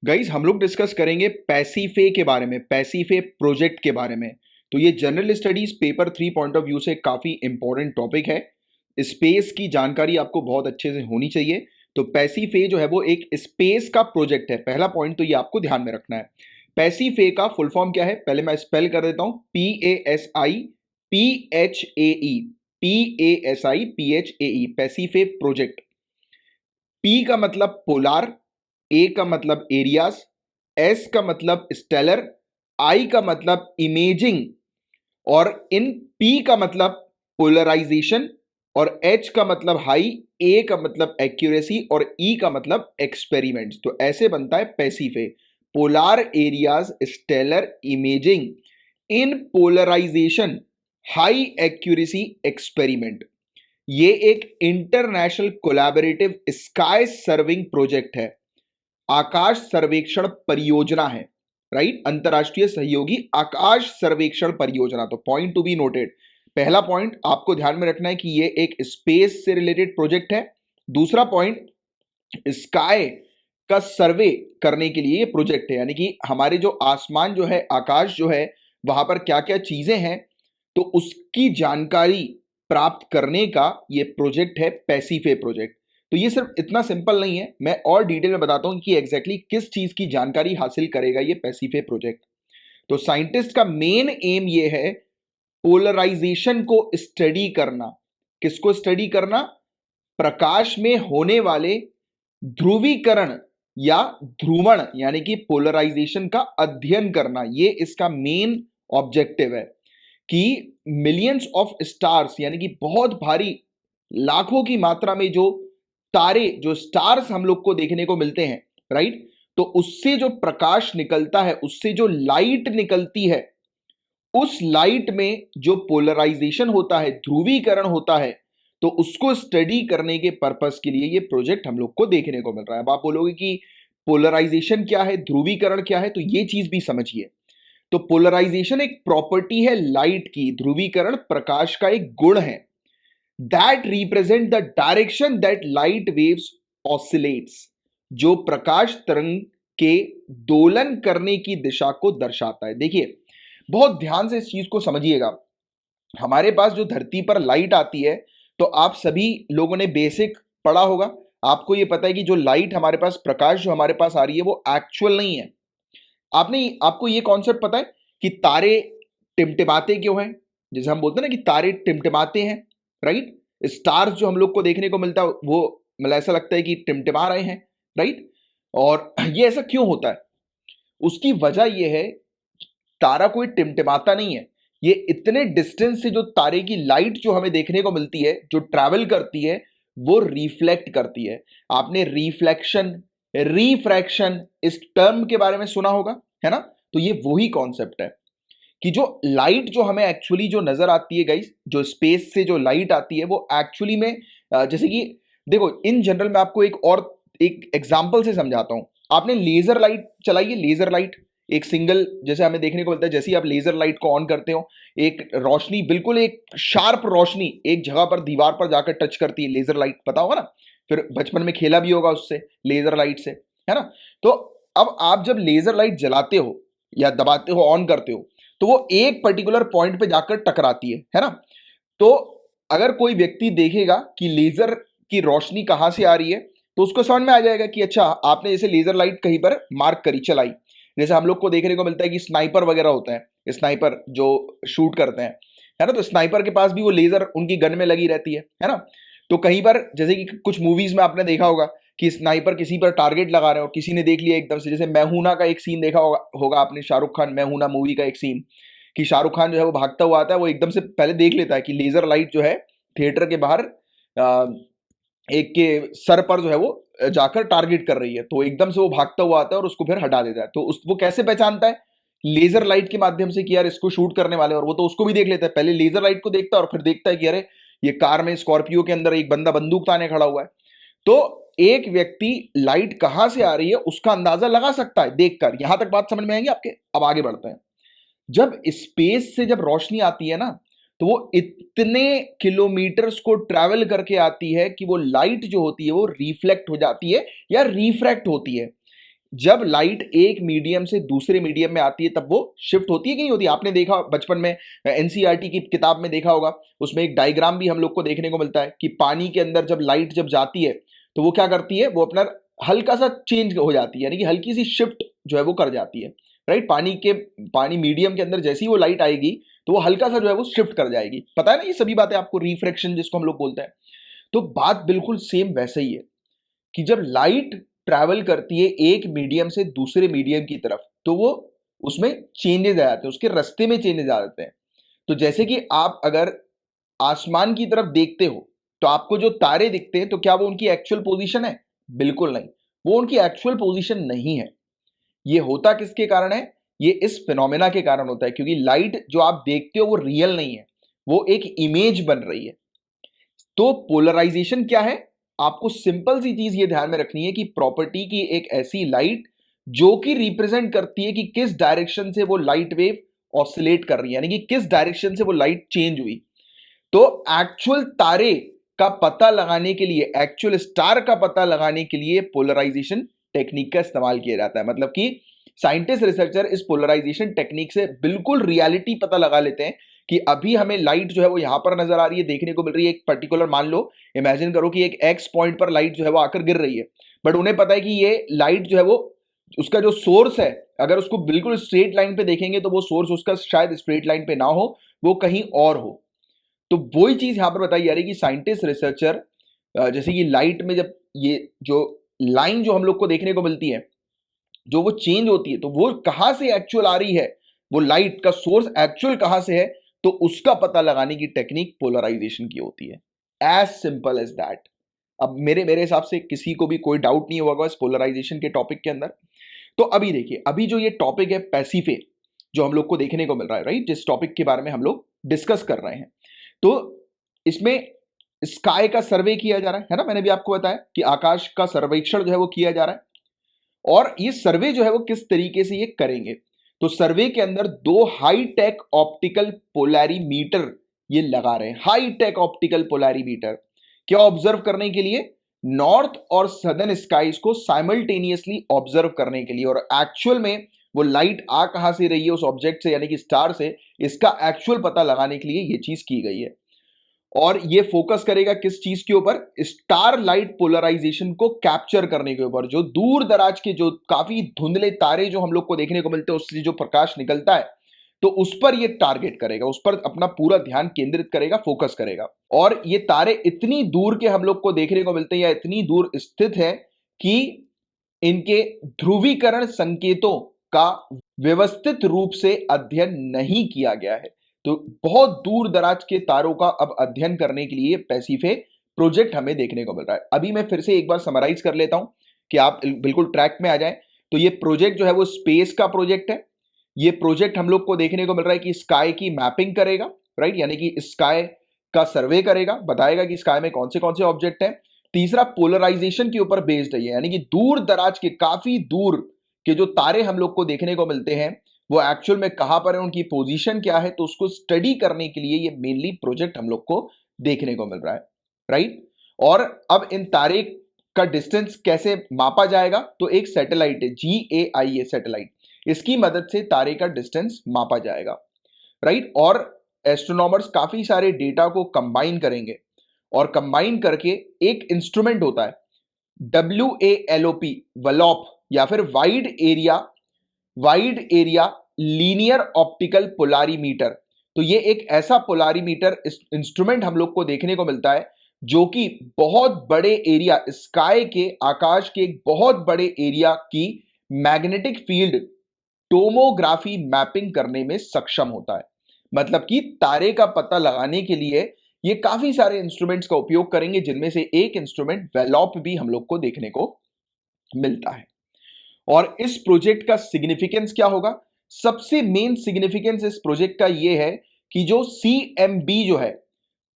Guys हम लोग discuss करेंगे पैसीफे के बारे में, पैसीफे प्रोजेक्ट के बारे में। तो ये general studies paper 3 point of view से काफी इंपॉर्टेंट टॉपिक है। स्पेस की जानकारी आपको बहुत अच्छे से होनी चाहिए। तो पैसीफे जो है वो एक स्पेस का प्रोजेक्ट है। पहला पॉइंट तो ये आपको ध्यान में रखना है। पैसीफे का फुल फॉर्म क्या है, पहले मैं स्पेल कर देता हूं। PASIPHAE, PASIPHAE, Pasiphae project. P का मतलब पोलार, ए का मतलब एरियाज, एस का मतलब स्टेलर, आई का मतलब इमेजिंग, और इन पी का मतलब पोलराइजेशन, और एच का मतलब हाई, ए का मतलब एक्यूरेसी, और ई का मतलब एक्सपेरिमेंट्स। तो ऐसे बनता है पैसीफे। पोलार एरियाज, स्टेलर, इमेजिंग, इन पोलराइजेशन, हाई एक्यूरेसी, एक्सपेरिमेंट। ये एक international collaborative sky serving project है, आकाश सर्वेक्षण परियोजना है। राइट, अंतरराष्ट्रीय सहयोगी आकाश सर्वेक्षण परियोजना। तो पॉइंट टू बी नोटेड, पहला पॉइंट आपको ध्यान में रखना है कि ये एक स्पेस से रिलेटेड प्रोजेक्ट है। दूसरा पॉइंट, स्काई का सर्वे करने के लिए ये प्रोजेक्ट है, यानी कि हमारे जो आसमान जो है, आकाश जो है, वहां पर क्या क्या चीजें हैं, तो उसकी जानकारी प्राप्त करने का ये प्रोजेक्ट है, पैसीफे प्रोजेक्ट। तो ये सिर्फ इतना सिंपल नहीं है, मैं और डिटेल में बताता हूं कि एग्जैक्टली किस चीज की जानकारी हासिल करेगा ये पैसीफे प्रोजेक्ट। तो साइंटिस्ट का मेन एम ये है पोलराइजेशन को स्टडी करना। किसको स्टडी करना? प्रकाश में होने वाले ध्रुवीकरण या ध्रुवण, यानी कि पोलराइजेशन का अध्ययन करना। ये इसका मेन ऑब्जेक्टिव है कि मिलियंस ऑफ स्टार्स, यानी कि बहुत भारी लाखों की मात्रा में जो तारे, जो स्टार्स हम लोग को देखने को मिलते हैं, राइट, तो उससे जो प्रकाश निकलता है, उससे जो लाइट निकलती है, उस लाइट में जो पोलराइजेशन होता है, ध्रुवीकरण होता है, तो उसको स्टडी करने के पर्पस के लिए ये प्रोजेक्ट हम लोग को देखने को मिल रहा है। अब आप बोलोगे कि पोलराइजेशन क्या है, ध्रुवीकरण क्या है, तो ये चीज भी समझिए। तो पोलराइजेशन एक प्रॉपर्टी है लाइट की, ध्रुवीकरण प्रकाश का एक गुण है, that represent the direction that light waves oscillates, जो प्रकाश तरंग के दोलन करने की दिशा को दर्शाता है। देखिए, बहुत ध्यान से इस चीज को समझिएगा। हमारे पास जो धरती पर लाइट आती है, तो आप सभी लोगों ने बेसिक पढ़ा होगा, आपको ये पता है कि जो लाइट हमारे पास, प्रकाश जो हमारे पास आ रही है, वो एक्चुअल नहीं है। आपको ये कॉन्सेप्ट पता है कि तारे टिमटिमाते क्यों हैं? जैसे हम बोलते हैं ना कि तारे टिमटिमाते हैं, राइट। स्टार्स जो हम लोग को देखने को मिलता है, वो मतलब ऐसा लगता है कि टिमटिमा रहे हैं, राइट। और ये ऐसा क्यों होता है? उसकी वजह यह है, तारा कोई टिमटिमाता नहीं है। ये इतने डिस्टेंस से जो तारे की लाइट जो हमें देखने को मिलती है, जो ट्रैवल करती है, वो रिफ्लेक्ट करती है। आपने रिफ्लेक्शन, रिफ्रैक्शन इस टर्म के बारे में सुना होगा, है ना। तो ये वही कॉन्सेप्ट है कि जो लाइट जो हमें एक्चुअली जो नजर आती है गाइस, जो स्पेस से जो लाइट आती है, वो एक्चुअली में जैसे कि देखो, इन जनरल में आपको एक एग्जांपल से समझाता हूं। आपने लेजर लाइट चलाई है, लेजर लाइट एक सिंगल, जैसे हमें देखने को मिलता है, जैसे ही आप लेजर लाइट को ऑन करते हो, एक रोशनी, बिल्कुल एक शार्प रोशनी एक जगह पर, दीवार पर जाकर टच करती है लेजर लाइट, पता होगा ना। फिर बचपन में खेला भी होगा उससे, लेजर लाइट से, है ना। तो अब आप जब लेजर लाइट जलाते हो या दबाते हो, ऑन करते हो, तो वो एक पर्टिकुलर पॉइंट पे जाकर टकराती है ना। तो अगर कोई व्यक्ति देखेगा कि लेजर की रोशनी कहां से आ रही है, तो उसको समझ में आ जाएगा कि अच्छा, आपने जैसे लेजर लाइट कहीं पर मार्क करी, चलाई। जैसे हम लोग को देखने को मिलता है कि स्नाइपर वगैरह होता है, स्नाइपर जो शूट करते हैं, है ना, तो स्नाइपर के पास भी वो लेजर उनकी गन में लगी रहती है ना। तो कहीं पर जैसे कि कुछ मूवीज में आपने देखा होगा कि स्नाइपर किसी पर टारगेट लगा रहे हैं और किसी ने देख लिया एकदम से, जैसे मैहूना का एक सीन देखा होगा आपने, शाहरुख खान मैहूना मूवी का एक सीन, कि शाहरुख खान जो है वो भागता हुआ आता है, वो एकदम से पहले देख लेता है कि लेजर लाइट जो है थिएटर के बाहर एक के सर पर जो है वो जाकर टारगेट कर रही है, तो एकदम से वो भागता हुआ आता है और उसको फिर हटा देता है। तो वो कैसे पहचानता है? लेजर लाइट के माध्यम से कि यार इसको शूट करने वाले, और वो तो उसको भी देख लेता है, पहले लेजर लाइट को देखता है और फिर देखता है कि अरे, ये कार में स्कॉर्पियो के अंदर एक बंदा बंदूक ताने खड़ा हुआ है। तो एक व्यक्ति लाइट कहां से आ रही है उसका अंदाजा लगा सकता है देखकर। यहां तक बात समझ में आएंगे आपके? अब आगे बढ़ते हैं। जब स्पेस से जब रोशनी आती है ना, तो वो इतने किलोमीटर्स को ट्रैवल करके आती है कि वो लाइट जो होती है वो रिफ्लेक्ट हो जाती है या रिफ्रैक्ट होती है। जब लाइट एक मीडियम से दूसरे मीडियम में आती है तब वो शिफ्ट होती है कि नहीं होती? आपने देखा बचपन में, एनसीईआरटी की किताब में देखा होगा, उसमें एक डायग्राम भी हम लोग को देखने को मिलता है कि पानी के अंदर जब लाइट जब जाती है तो वो क्या करती है, वो अपना हल्का सा चेंज हो जाती है, यानी कि हल्की सी शिफ्ट जो है वो कर जाती है, राइट? पानी मीडियम के अंदर जैसी वो लाइट आएगी तो वो हल्का सा जो है वो शिफ्ट कर जाएगी। पता है ना ये सभी बातें आपको, रिफ्रैक्शन जिसको हम लोग बोलते हैं। तो बात बिल्कुल सेम वैसे ही है कि जब लाइट ट्रैवल करती है एक मीडियम से दूसरे मीडियम की तरफ तो वो उसमें चेंजेस आ जाते हैं, उसके रास्ते में चेंजेस आ जाते हैं। तो जैसे कि आप अगर आसमान की तरफ देखते हो तो आपको जो तारे दिखते हैं तो क्या वो उनकी एक्चुअल पोजीशन है? बिल्कुल नहीं, वो उनकी एक्चुअल पोजीशन नहीं है। ये होता किसके कारण है? ये इस फिनोमेना के कारण होता है, क्योंकि लाइट जो आप देखते हो वो रियल नहीं है, वो एक इमेज बन रही है। तो पोलराइजेशन क्या है? आपको सिंपल सी चीज ये ध्यान में रखनी है कि प्रॉपर्टी की एक ऐसी लाइट जो कि रिप्रेजेंट करती है कि किस डायरेक्शन से वो लाइट वेव ऑसिलेट कर रही है, यानी कि किस डायरेक्शन से वो लाइट चेंज हुई। तो एक्चुअल तारे का पता लगाने के लिए, एक्चुअल स्टार का पता लगाने के लिए पोलराइजेशन टेक्निक का इस्तेमाल किया जाता है। मतलब कि साइंटिस्ट रिसर्चर इस पोलराइजेशन टेक्निक से बिल्कुल रियलिटी पता लगा लेते हैं कि अभी हमें लाइट जो है वो यहां पर नजर आ रही है, देखने को मिल रही है एक पर्टिकुलर, मान लो इमेजिन करो कि एक एक्स पॉइंट पर लाइट जो है वो आकर गिर रही है, बट उन्हें पता है कि ये लाइट जो है वो उसका जो सोर्स है, अगर उसको बिल्कुल स्ट्रेट लाइन पे देखेंगे तो वो सोर्स उसका शायद स्ट्रेट लाइन पे ना हो, वो कहीं और हो। तो वही चीज यहां पर बताई जा रही है कि साइंटिस्ट रिसर्चर जैसे कि लाइट में जब ये जो लाइन जो हम लोग को देखने को मिलती है जो वो चेंज होती है तो वो कहां से एक्चुअल आ रही है, वो लाइट का सोर्स एक्चुअल कहां से है, तो उसका पता लगाने की टेक्निक पोलराइजेशन की होती है। As simple as that. अब मेरे मेरे हिसाब से किसी को भी कोई डाउट नहीं होगा इस पोलराइजेशन के टॉपिक के अंदर। तो अभी देखिए, अभी जो ये टॉपिक है पैसिफे जो हम लोग को देखने को मिल रहा है, राइट, जिस टॉपिक के बारे में हम लोग डिस्कस कर रहे हैं, तो इसमें स्काई का सर्वे किया जा रहा है ना, मैंने भी आपको बताया कि आकाश का सर्वेक्षण जो है वो किया जा रहा है। और ये सर्वे जो है वो किस तरीके से ये करेंगे, तो सर्वे के अंदर दो हाई टेक ऑप्टिकल पोलैरीमीटर ये लगा रहे हैं। हाई टेक ऑप्टिकल पोलैरीमीटर क्या ऑब्जर्व करने के लिए? नॉर्थ और सदर्न स्काईज को साइमल्टेनियसली ऑब्जर्व करने के लिए, और एक्चुअल में वो लाइट आ कहां से रही है उस ऑब्जेक्ट से, यानी कि स्टार से, इसका एक्चुअल पता लगाने के लिए ये चीज की गई है। और ये फोकस करेगा किस चीज के ऊपर? स्टार लाइट पोलराइजेशन को कैप्चर करने के ऊपर। जो दूर दराज के जो काफी धुंधले तारे जो हम लोग को देखने को मिलते हैं उससे जो प्रकाश निकलता है तो उस पर ये टारगेट करेगा, उस पर अपना पूरा ध्यान केंद्रित करेगा, फोकस करेगा। और ये तारे इतनी दूर के हम लोग को देखने को मिलते हैं या इतनी दूर स्थित है कि इनके ध्रुवीकरण संकेतों का व्यवस्थित रूप से अध्ययन नहीं किया गया है। तो बहुत दूर दराज के तारों का अब अध्ययन करने के लिए पैसिफे प्रोजेक्ट हमें देखने को मिल रहा है। अभी मैं फिर से एक बार समराइज कर लेता हूं कि आप बिल्कुल ट्रैक में आ जाएं। तो ये प्रोजेक्ट जो है वो स्पेस का प्रोजेक्ट है। ये प्रोजेक्ट हम लोग को देखने को मिल रहा है कि स्काई की मैपिंग करेगा, राइट, यानी कि स्काई का सर्वे करेगा, बताएगा कि स्काई में कौन से ऑब्जेक्ट हैं। तीसरा, पोलराइजेशन के ऊपर बेस्ड है, यानी कि दूर दराज के काफी दूर के जो तारे हम लोग को देखने को मिलते हैं वो एक्चुअल में कहां पर है, उनकी पोजीशन क्या है, तो उसको स्टडी करने के लिए ये मेनली प्रोजेक्ट हम लोग को देखने को मिल रहा है, राइट। और अब इन तारे का डिस्टेंस कैसे मापा जाएगा? तो एक सैटेलाइट है, GAIA सैटेलाइट, इसकी मदद से तारे का डिस्टेंस मापा जाएगा, राइट। और एस्ट्रोनॉमर्स काफी सारे डेटा को कंबाइन करेंगे और कंबाइन करके एक इंस्ट्रूमेंट होता है WALOP, वलॉप, या फिर wide area linear optical polarimeter. तो ये एक ऐसा पोलारीमीटर इंस्ट्रूमेंट हम लोग को देखने को मिलता है जो कि बहुत बड़े एरिया, स्काई के, आकाश के एक बहुत बड़े एरिया की मैग्नेटिक फील्ड टोमोग्राफी मैपिंग करने में सक्षम होता है। मतलब कि तारे का पता लगाने के लिए ये काफी सारे इंस्ट्रूमेंट्स का उपयोग करेंगे, जिनमें से एक इंस्ट्रूमेंट वेलॉप भी हम लोग को देखने को मिलता है। और इस प्रोजेक्ट का सिग्निफिकेंस क्या होगा? सबसे मेन सिग्निफिकेंस इस प्रोजेक्ट का यह है कि जो CMB जो है,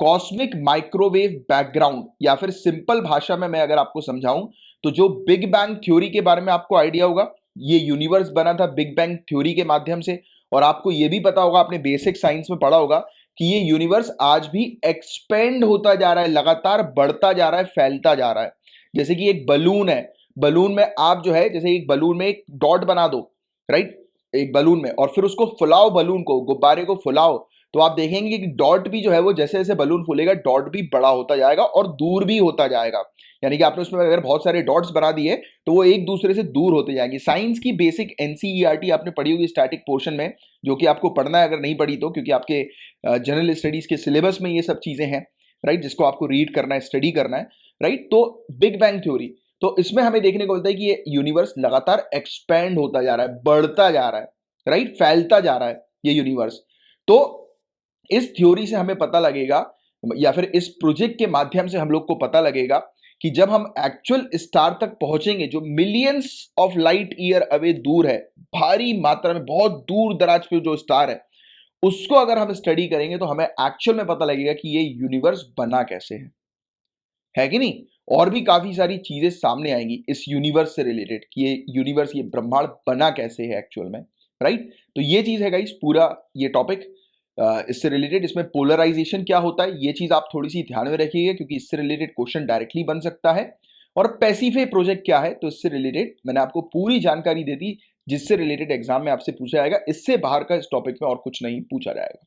कॉस्मिक माइक्रोवेव बैकग्राउंड, या फिर सिंपल भाषा में मैं अगर आपको समझाऊं तो जो बिग बैंग थ्योरी के बारे में आपको आइडिया होगा, ये यूनिवर्स बना था बिग बैंग थ्योरी के माध्यम से। और आपको यह भी पता होगा, आपने बेसिक साइंस में पढ़ा होगा कि ये यूनिवर्स आज भी एक्सपेंड होता जा रहा है, लगातार बढ़ता जा रहा है, फैलता जा रहा है। जैसे कि एक बलून है, बलून में आप जो है जैसे एक बलून में एक डॉट बना दो, राइट, एक बलून में, और फिर उसको फुलाओ, बलून को, गुब्बारे को फुलाओ, तो आप देखेंगे कि डॉट भी जो है वो जैसे जैसे बलून फूलेगा डॉट भी बड़ा होता जाएगा और दूर भी होता जाएगा। यानी कि आपने उसमें अगर बहुत सारे डॉट्स बना दिए तो वो एक दूसरे से दूर होते जाएंगे। साइंस की बेसिक एनसीईआरटी आपने पढ़ी होगी स्टैटिक पोर्शन में, जो कि आपको पढ़ना है अगर नहीं पढ़ी तो, क्योंकि आपके जनरल स्टडीज के सिलेबस में ये सब चीजें हैं, राइट, जिसको आपको रीड करना है, स्टडी करना है, राइट। तो बिग बैंग थ्योरी, तो इसमें हमें देखने को मिलता है कि ये यूनिवर्स लगातार एक्सपैंड होता जा रहा है, बढ़ता जा रहा है, राइट, फैलता जा रहा है ये यूनिवर्स। तो इस थ्योरी से हमें पता लगेगा, या फिर इस प्रोजेक्ट के माध्यम से हम लोग को पता लगेगा कि जब हम एक्चुअल स्टार तक पहुंचेंगे जो millions of light year away दूर है, भारी मात्रा में बहुत दूर दराज पे जो स्टार है, उसको अगर हम स्टडी करेंगे तो हमें एक्चुअल में पता लगेगा कि ये यूनिवर्स बना कैसे है कि नहीं। और भी काफी सारी चीजें सामने आएंगी इस यूनिवर्स से रिलेटेड कि ये यूनिवर्स, ये ब्रह्मांड बना कैसे है एक्चुअल में, राइट। तो ये चीज है गाइस, पूरा ये टॉपिक इससे रिलेटेड। इसमें पोलराइजेशन क्या होता है ये चीज आप थोड़ी सी ध्यान में रखिएगा, क्योंकि इससे रिलेटेड क्वेश्चन डायरेक्टली बन सकता है। और पैसिफे प्रोजेक्ट क्या है, तो इससे रिलेटेड मैंने आपको पूरी जानकारी दे दी, जिससे रिलेटेड एग्जाम में आपसे पूछा जाएगा। इससे बाहर का इस टॉपिक में और कुछ नहीं पूछा जाएगा।